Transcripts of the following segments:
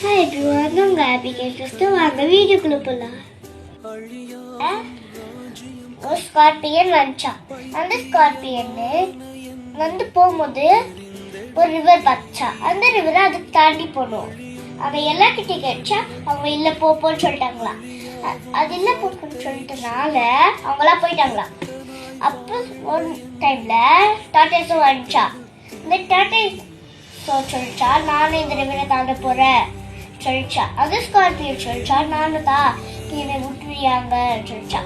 Hi everyone, உங்க Abigail Crystal வாங்க வீடியோக்குள்ள போலாம். ஒரு ஸ்கார்பியன் வந்துச்சா. அந்த ஸ்கார்பியன் வந்து போகும்போது ஒரு ரிவர் பார்த்தா. அந்த ரிவரை அதுக்கு தாண்டி போகணும். அவங்க எல்லார்கிட்ட கேட்டா அவங்க இல்ல போன்னு சொல்லிட்டாங்களா. அது இல்ல போன்னு சொல்லிட்டனால அவங்களா போயிட்டாங்களா. அப்போ ஒரு டைம்ல டாட்டேஸும் வந்துச்சா. இந்த டாட்டேஸ் சொல்லிச்சா நானும் இந்த ரிவரை தாண்ட போறேன் சொல்லிச்சா. அது ஸ்கார்பியன் சொல்லிச்சா நானும் தான் என்னை விட்டுறியாங்க சொல்லிச்சா.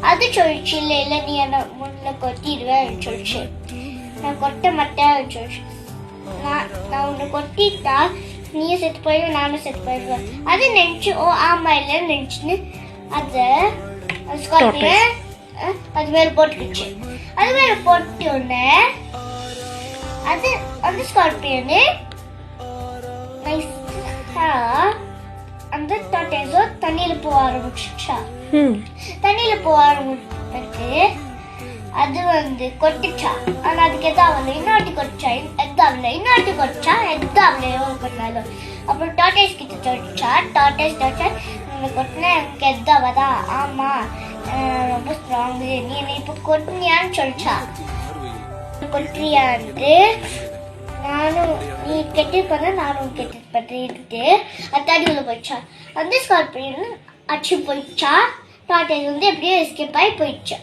அது சொல்லிச்சு இல்லை இல்லை நீ என்ன முன்ன கொட்டிடுவேன் சொல்லிச்சு. நான் கொட்ட மாட்டேன் சொல்லிச்சு. நான் உன்னை கொட்டிட்டா நீயும் செத்து போயிடுவேன் நானும் செத்து போயிடுவேன். அது நினைச்சு ஓ ஆமா இல்லைன்னு நினைச்சுன்னு அது ஸ்கார்பியன் அது மேல போட்டுக்கிச்சு. அது மேல போட்டு உடனே அது அந்த ஸ்கார்பியனு அந்த டாட்டேஸோ தண்ணியில போக ஆரம்பிச்சுச்சா. தண்ணியில போக ஆரம்பிச்சு அது வந்து கொட்டுச்சா. ஆனா அதுக்கு எதாவது இன்னொரு கொட்டுச்சா எதாவது இன்னொரு கொட்டுச்சா எதாவது பண்ணாலும். அப்புறம் டாட்டேஸ் கிட்ட சொல்லிச்சா. டாட்டேஸ் கொட்டினா எனக்கு எதாவதான் ஆமா ரொம்ப ஸ்ட்ராங்கு நீ என்ன இப்ப கொட்டினியான்னு சொல்லிச்சா. கொட்டுறியான்ட்டு நானும் நீ கெட்டிருப்ப நானும் கெட்டிருப்பேன்ட்டு அது தண்ணி உள்ள போயிடுச்சா. அந்த ஸ்கார்பியன் அடிச்சு போயிடுச்சா. டாட்டேஸ் வந்து எப்படியோ எஸ்கேப் ஆகி போயிடுச்சா.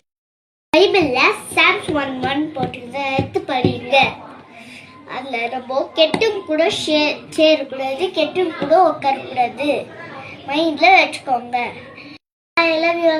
பைபிள்ல சாம்ஸ் 1:1 போட்டிருந்த எடுத்து படிங்க. அதுல நம்ம கெட்டும் கூட சேரக்கூடாது கெட்டும் கூட உட்காரக்கூடாது மைண்ட்ல வச்சுக்கோங்க. I love you.